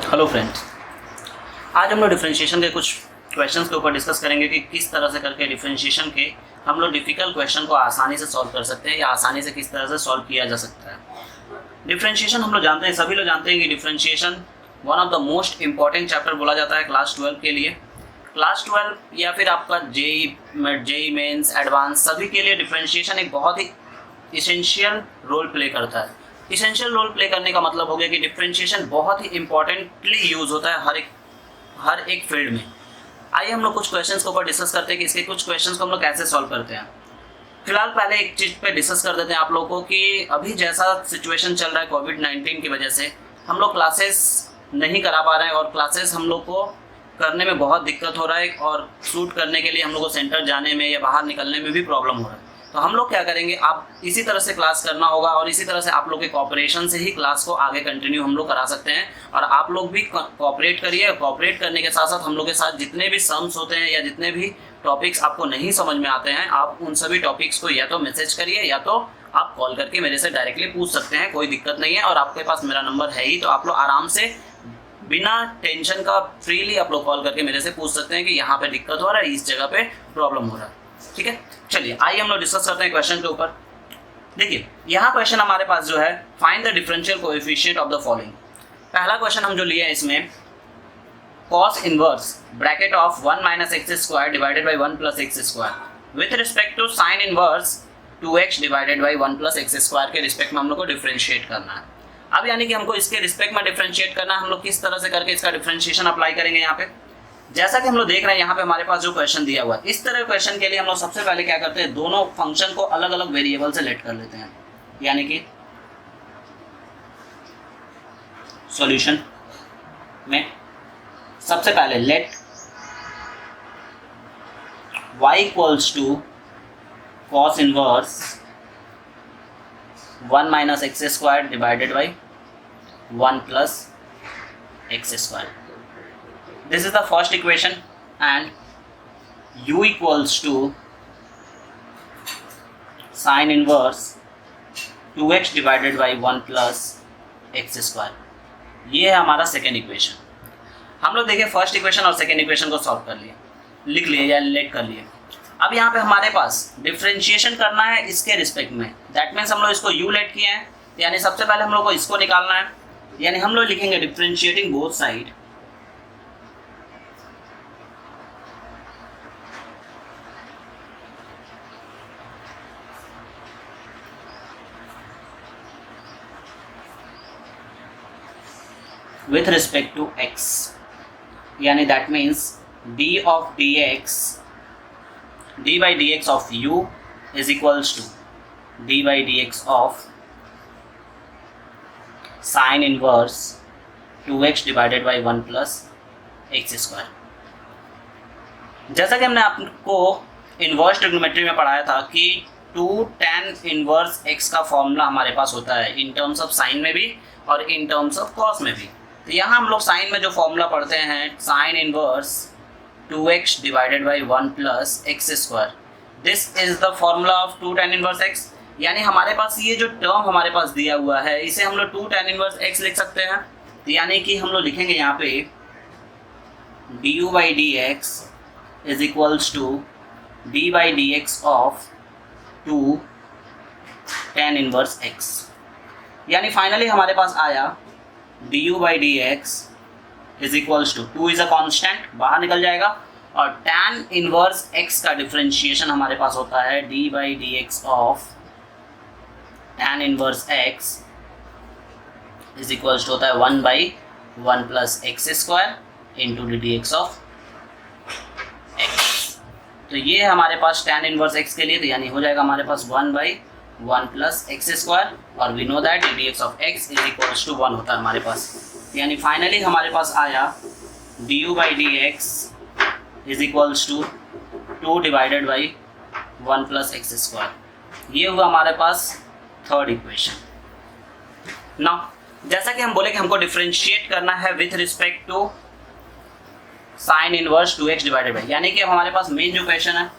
Hello friends, आज हम लोग डिफरेंशिएशन के कुछ क्वेश्चंस के ऊपर डिस्कस करेंगे कि किस तरह से करके डिफरेंशिएशन के हम लोग डिफ़िकल्ट क्वेश्चन को आसानी से सॉल्व कर सकते हैं या आसानी से किस तरह से सॉल्व किया जा सकता है। डिफरेंशिएशन हम लोग जानते हैं, सभी लोग जानते हैं कि differentiation one of the most important chapter बोला जाता है क्लास 12 के लिए। क्लास 12 या फिर आपका जेई मेंस एडवांस सभी के लिए डिफरेंशिएशन एक बहुत ही इसेंशियल रोल प्ले करता है। इसेंशियल रोल प्ले करने का मतलब हो गया कि डिफरेंशिएशन बहुत ही इंपॉर्टेंटली यूज होता है हर एक फील्ड में। आइए हम लोग कुछ क्वेश्चंस के ऊपर डिस्कस करते हैं कि इसके कुछ क्वेश्चंस को हम लोग कैसे सॉल्व करते हैं। फिलहाल पहले एक चीज़ पे डिस्कस कर देते हैं आप लोगों को कि अभी जैसा सिचुएशन चल रहा है कोविड-19 की वजह से हम लोग क्लासेस नहीं करा पा रहे हैं और क्लासेस हम लोग को करने में बहुत दिक्कत हो रहा है और शूट करने के लिए हम लोग को सेंटर जाने में या बाहर निकलने में भी प्रॉब्लम हो रहा है। तो हम लोग क्या करेंगे, आप इसी तरह से क्लास करना होगा और इसी तरह से आप लोग के कोऑपरेशन से ही क्लास को आगे कंटिन्यू हम लोग करा सकते हैं। और आप लोग भी कोऑपरेट करिए। कोऑपरेट करने के साथ साथ हम लोग के साथ जितने भी सम्स होते हैं या जितने भी टॉपिक्स आपको नहीं समझ में आते हैं, आप उन सभी टॉपिक्स को या तो मैसेज करिए या तो आप कॉल करके मेरे से डायरेक्टली पूछ सकते हैं, कोई दिक्कत नहीं है। और आपके पास मेरा नंबर है ही, तो आप लोग आराम से बिना टेंशन का फ्रीली आप लोग कॉल करके मेरे से पूछ सकते हैं कि यहाँ पे दिक्कत हो रहा है, इस जगह पे प्रॉब्लम हो रहा है। ठीक है, चलिए आइए हम लोग डिस्कस करते हैं क्वेश्चन के ऊपर। देखिए यहाँ क्वेश्चन हमारे पास जो है, find the differential coefficient of the following. पहला क्वेश्चन हम जो लिए हैं इसमें cos inverse bracket of 1 minus x square divided by 1 plus x square with respect to sine inverse 2x divided by 1 plus x square के respect में हम लोग को डिफरेंशिएट करना है। अब यानी कि हमको इसके रिस्पेक्ट में डिफरेंशिएट करना है। हम लोग किस तरह से करके इसका डिफरेंशिएशन अप्लाई करेंगे यहाँ पे, जैसा कि हम लोग देख रहे हैं यहाँ पे हमारे पास जो क्वेश्चन दिया हुआ है, इस तरह क्वेश्चन के लिए हम लोग सबसे पहले क्या करते हैं, दोनों फंक्शन को अलग अलग वेरिएबल से लेट कर लेते हैं। यानी कि सॉल्यूशन में सबसे पहले let y equals to cos inverse 1 minus x square divided by 1 plus x square. This is the first equation and u equals to sin inverse 2x divided by 1 plus x square। ये है हमारा second equation. हम लोग देखिए first equation और second equation को solve कर लिए, लिख लिए या लेट कर लिए। अब यहाँ पे हमारे पास डिफरेंशिएशन करना है इसके रिस्पेक्ट में। दैट मीन्स हम लोग इसको u लेट किए हैं, यानी सबसे पहले हम लोग को इसको निकालना है। यानी हम लोग लिखेंगे differentiating both side with respect to x, यानी that means d by dx of u is equals to d by dx of sin inverse 2x divided by 1 plus x square। जैसा कि हमने आपको इन्वर्स ट्रिग्नोमेट्री में पढ़ाया था कि 2 tan inverse x का फॉर्मूला हमारे पास होता है इन टर्म्स ऑफ साइन में भी और इन टर्म्स ऑफ कॉस में भी। तो यहाँ हम लोग साइन में जो फॉर्मूला पढ़ते हैं, sine inverse 2x divided by 1 plus x square, this is the formula of 2 tan inverse x। यानी हमारे पास ये जो टर्म हमारे पास दिया हुआ है, इसे हम लोग 2 tan इनवर्स x लिख सकते हैं। तो यानी कि हम लोग लिखेंगे यहाँ पे du by D x is equals to d by D x of 2 tan inverse x। यानी फाइनली हमारे पास आया du by D x is equals to 2 is a constant, बाहर निकल जाएगा, और tan इनवर्स x का डिफरेंशिएशन हमारे पास होता है d by D x of tan inverse x is equals to होता है 1 by 1 plus x square into d D x of x। तो ये है हमारे पास tan इनवर्स x के लिए, तो यानी हो जाएगा हमारे पास 1 बाई 1 प्लस एक्स स्क्वायर, और we know that d x of x is equals to 1 होता है हमारे पास। यानी फाइनली हमारे पास आया du by D x is equals to 2 divided by 1 plus x square. ये हुआ हमारे पास थर्ड इक्वेशन। नाउ जैसा कि हम बोले कि हमको डिफरेंशिएट करना है with respect to sine inverse 2x divided by, यानी कि अब हमारे पास मेन जो क्वेश्चन है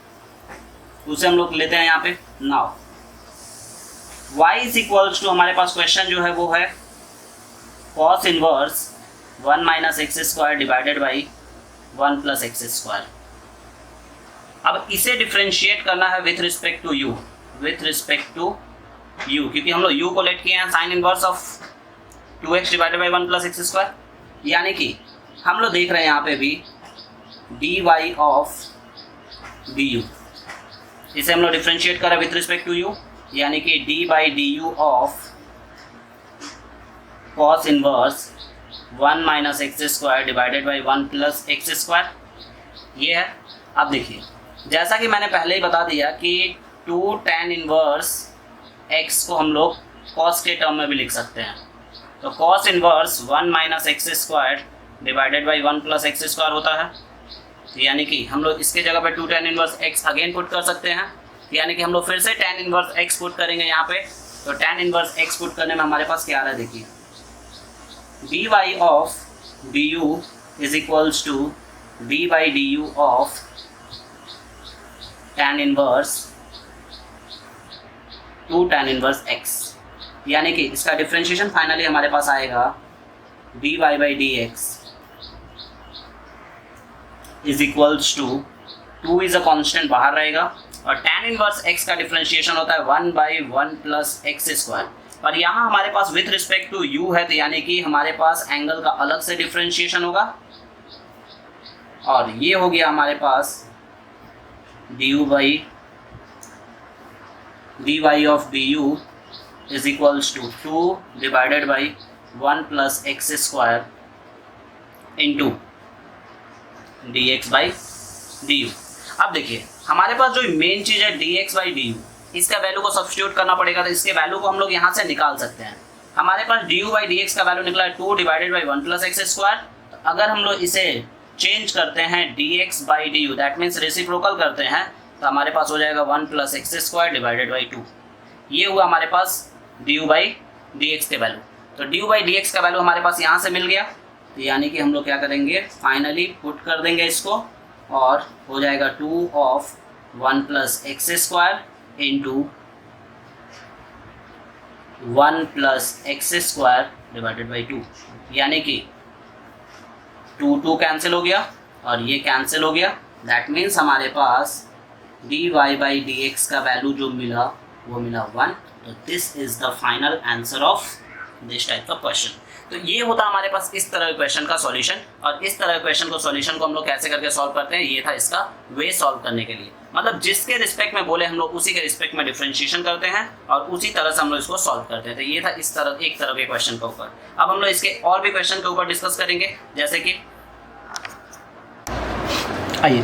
उसे हम लोग लेते हैं यहाँ पे। Now y is equals to, हमारे पास क्वेश्चन जो है वो है cos inverse 1 minus x square divided by 1 plus x square. अब इसे डिफ्रेंशिएट करना है with respect to u, with respect to u, क्योंकि हम लोग यू को लेट किए हैं sine inverse of 2x divided by 1 plus x square, यानी कि हम लोग देख रहे हैं यहाँ पे भी dy ऑफ du, इसे हम लोग डिफ्रेंशिएट करें विथ रिस्पेक्ट टू u, यानी कि d by D u of cos inverse 1 minus x square divided by 1 plus x square, ये है। अब देखिए जैसा कि मैंने पहले ही बता दिया कि 2 tan इनवर्स x को हम लोग cos के टर्म में भी लिख सकते हैं, तो cos inverse 1 minus x square divided by 1 plus x square होता है, यानी कि हम लोग इसके जगह पे 2 tan inverse x again put कर सकते हैं, यानी कि हम लोग फिर से tan इनवर्स x पुट करेंगे यहाँ पे, तो tan इनवर्स x पुट करने में हमारे पास क्या आ रहा है देखिए, dy of du is equals to d by D u of tan inverse 2 tan inverse x, यानी कि इसका डिफ्रेंशिएशन फाइनली हमारे पास आएगा dy by D x is equals to 2 is a constant बाहर रहेगा, और tan इनवर्स x का डिफ्रेंशिएशन होता है 1 बाई 1 प्लस एक्स स्क्वायर, और यहाँ हमारे पास विथ रिस्पेक्ट टू u है, तो यानी कि हमारे पास एंगल का अलग से डिफ्रेंशिएशन होगा, और ये हो गया हमारे पास du by dy of du is equals to 2 divided by 1 plus x square into d x by D u. अब देखिए हमारे पास जो मेन चीज़ है d x by D u, इसका वैल्यू को सब्स्टिट्यूट करना पड़ेगा, तो इसके वैल्यू को हम लोग यहाँ से निकाल सकते हैं। हमारे पास D U by D X का वैल्यू निकला है 2 divided by 1 plus x square, तो अगर हम लोग इसे चेंज करते हैं D x by D U, that means reciprocal करते हैं, तो हमारे पास हो जाएगा 1 plus x square divided by 2, ये हुआ हमारे पास D U by D X के वैल्यू। तो D U by D X का वैल्यू हमारे पास यहाँ से मिल गया, तो यानी कि हम लोग क्या करेंगे फाइनली पुट कर देंगे इसको, और हो जाएगा 2 of 1 plus x square into 1 plus x square divided by 2, यानी कि 2 कैंसिल हो गया और ये कैंसिल हो गया, दैट मीन्स हमारे पास D Y by D X का वैल्यू जो मिला वो मिला 1। तो this is the final answer of this type का क्वेश्चन। तो ये होता हमारे पास इस तरह के क्वेश्चन का सॉल्यूशन, और इस तरह के क्वेश्चन को सॉल्यूशन को हम लोग कैसे करके सॉल्व करते हैं, ये था इसका वे सॉल्व करने के लिए, मतलब जिसके रिस्पेक्ट में बोले हम लोग उसी के रिस्पेक्ट में डिफरेंशिएशन करते हैं और उसी तरह से हम लोग इसको सॉल्व करते हैं। तो ये था इस तरह एक तरह के क्वेश्चन के ऊपर। अब हम लोग इसके और भी क्वेश्चन के ऊपर डिस्कस करेंगे, जैसे कि आइए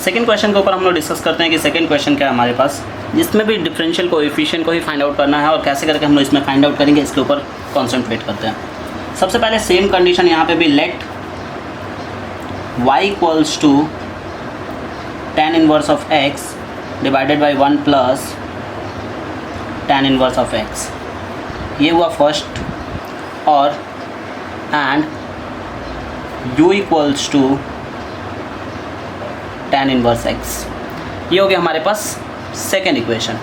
सेकंड क्वेश्चन के ऊपर हम लोग डिस्कस करते हैं कि सेकंड क्वेश्चन क्या है हमारे पास, जिसमें भी डिफरेंशियल कोएफिशिएंट को ही फाइंड आउट करना है, और कैसे करके हम लोग इसमें फाइंड आउट करेंगे इसके ऊपर कॉन्सेंट्रेट करते हैं। सबसे पहले सेम कंडीशन यहाँ पे भी, let y equals to tan inverse of x divided by 1 plus tan inverse of x, ये हुआ फर्स्ट, और and u equals to tan inverse x, ये हो गया हमारे पास सेकेंड इक्वेशन।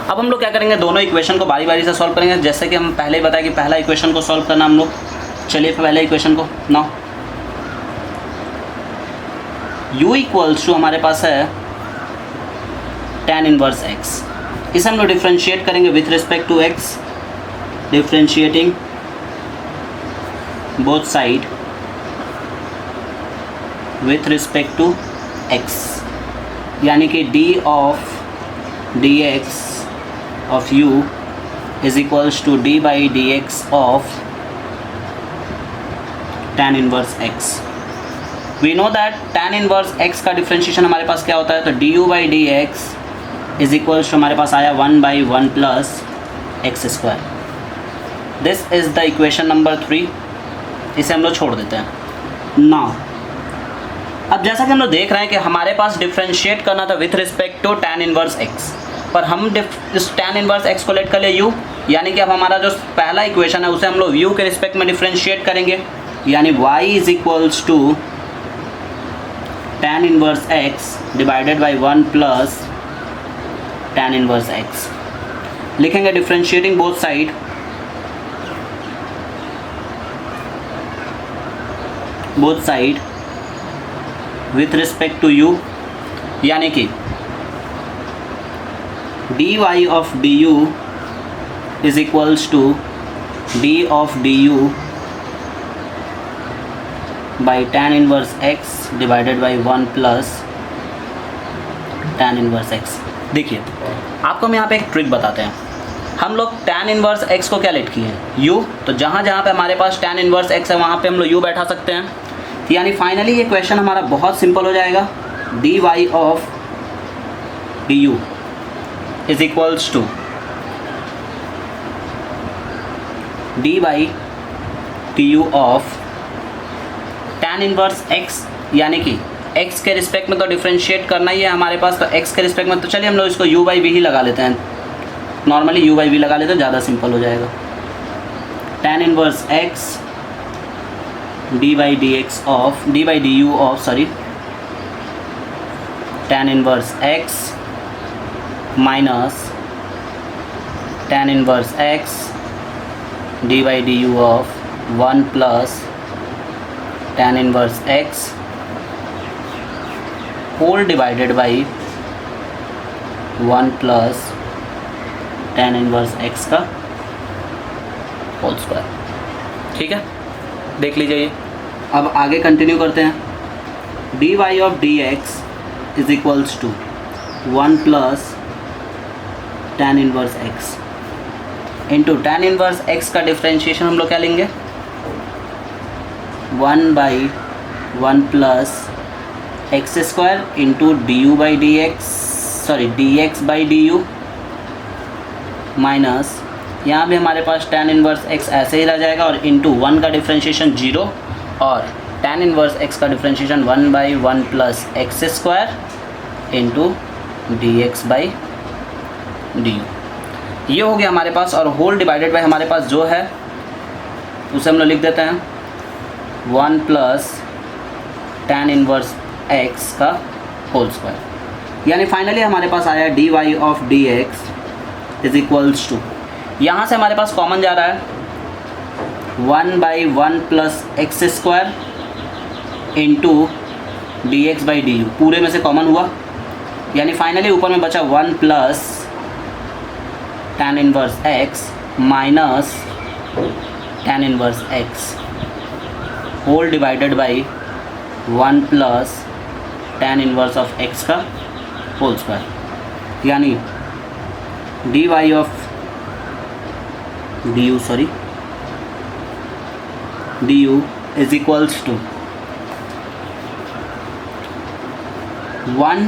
अब हम लोग क्या करेंगे, दोनों इक्वेशन को बारी बारी से सॉल्व करेंगे, जैसे कि हम पहले ही बताया कि पहला इक्वेशन को सॉल्व करना हम लोग। चलिए पहले इक्वेशन को, नाउ u इक्वल्स टू हमारे पास है tan इनवर्स x, इसे हम लोग डिफ्रेंशिएट करेंगे with respect to x, differentiating both side with respect to x, यानी कि d of dx of u is equals to d by dx of tan inverse x. We know that tan inverse x का differentiation हमारे पास क्या होता है, तो du by dx is equals to हमारे पास आया 1 by 1 plus x square. This is the equation number 3, इसे हम लोग छोड़ देते हैं। Now अब जैसा कि हम लोग देख रहे हैं कि हमारे पास डिफ्रेंशिएट करना था with respect to tan inverse x, पर हम इस tan इनवर्स x को लेट कर ले u, यानी कि अब हमारा जो पहला इक्वेशन है उसे हम लोग u के रिस्पेक्ट में डिफ्रेंशिएट करेंगे, यानी y is equals to tan inverse x divided by 1 plus tan inverse x, लिखेंगे differentiating both side both side with respect to u, यानी कि dy of du is equals to d of du by tan inverse x divided by 1 plus tan inverse x। देखिए आपको हम यहाँ पे एक trick बताते हैं। हम लोग tan इनवर्स x को क्या लेट किए हैं, u, तो जहाँ जहाँ पे हमारे पास tan इनवर्स x है वहाँ पे हम लोग u बैठा सकते हैं। यानी फाइनली ये क्वेश्चन हमारा बहुत सिंपल हो जाएगा। dy of du is equals to d by du of tan inverse x, यानी कि x के रिस्पेक्ट में तो डिफ्रेंशिएट करना ही है हमारे पास, तो x के रिस्पेक्ट में तो चलिए हम लोग इसको u बाई वी ही लगा लेते हैं। नॉर्मली u बाई वी लगा लेते हैं, ज़्यादा सिंपल हो जाएगा। tan inverse x d by du of tan inverse x minus tan inverse x d by du of 1 plus tan inverse x whole divided by 1 plus tan inverse x का whole square. ठीक है, देख लीजिए। अब आगे continue करते हैं। dy of dx is equals to 1 plus tan inverse x into tan inverse x का डिफ्रेंशिएशन हम लोग क्या लेंगे, 1 by 1 plus x square into d by D x by D u minus यहाँ भी हमारे पास tan इनवर्स x ऐसे ही रह जाएगा और इंटू 1 का डिफ्रेंशिएशन 0 और tan इनवर्स x का differentiation 1 by 1 plus x square into d x by D you. ये हो गया हमारे पास, और होल डिवाइडेड बाई हमारे पास जो है उसे हम लोग लिख देते हैं 1 प्लस tan इनवर्स x का होल स्क्वायर। यानी फाइनली हमारे पास आया dy of dx is equals to, यहाँ से हमारे पास कॉमन जा रहा है 1 by 1 plus x square into d x by D u, पूरे में से कॉमन हुआ। यानी फाइनली ऊपर में बचा 1 plus tan inverse x minus tan inverse x whole divided by 1 plus tan inverse of x का होल स्क्वायर। यानी dy of du is equals to 1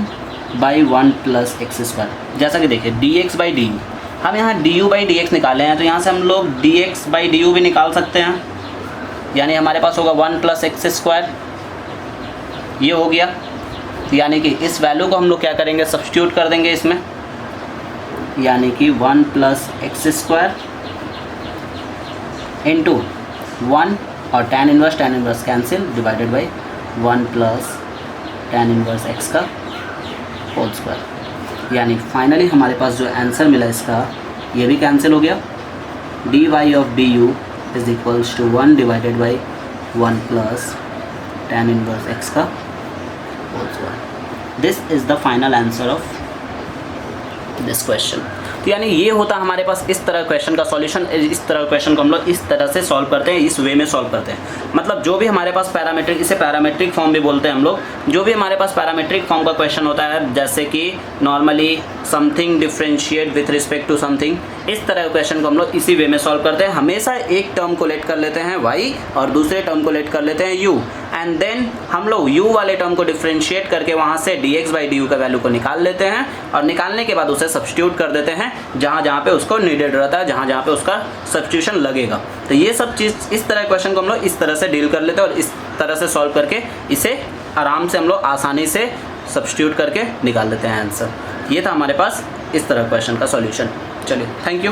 by 1 plus x square. जैसा कि देखिए dx बाई डी, हम यहाँ du by D x निकाले हैं, तो यहाँ से हम लोग dx बाई du भी निकाल सकते हैं। यानी हमारे पास होगा 1 प्लस एक्स स्क्वायर, ये हो गया। यानी कि इस वैल्यू को हम लोग क्या करेंगे, सब्स्टिट्यूट कर देंगे इसमें, यानी कि 1 प्लस एक्स स्क्वायर इंटू 1 और tan inverse cancel divided by 1 plus tan inverse x का होल स्क्वायर। यानी फाइनली हमारे पास जो आंसर मिला इसका, ये भी कैंसिल हो गया। dy of du is equals to 1 divided by 1 plus tan inverse x का whole square. This is the final answer of this question. तो यानी ये होता है हमारे पास इस तरह क्वेश्चन का सॉल्यूशन। इस तरह क्वेश्चन को हम लोग इस तरह से सॉल्व करते हैं, इस वे में सॉल्व करते हैं। मतलब जो भी हमारे पास पैरामीट्रिक, इसे पैरामीट्रिक फॉर्म भी बोलते हैं हम लोग, जो भी हमारे पास पैरामीट्रिक फॉर्म का क्वेश्चन होता है, जैसे कि normally something differentiate with respect to something, इस तरह के क्वेश्चन को हम लोग इसी वे में सॉल्व करते हैं। हमेशा एक टर्म को लेट कर लेते हैं y और दूसरे टर्म को लेट कर लेते हैं u, एंड देन हम लोग u वाले टर्म को डिफ्रेंशिएट करके वहाँ से dx बाई du का वैल्यू को निकाल लेते हैं, और निकालने के बाद उसे सब्स्टिट्यूट कर देते हैं जहाँ जहाँ पे उसको नीडेड रहता है, जहाँ जहाँ पे उसका सब्स्टिट्यूशन लगेगा। तो ये सब चीज़, इस तरह क्वेश्चन को हम लोग इस तरह से डील कर लेते हैं और इस तरह से सॉल्व करके इसे आराम से हम लोग आसानी से सब्स्टिट्यूट करके निकाल लेते हैं आंसर। ये था हमारे पास इस तरह क्वेश्चन का सॉल्यूशन। चलिए, थैंक यू।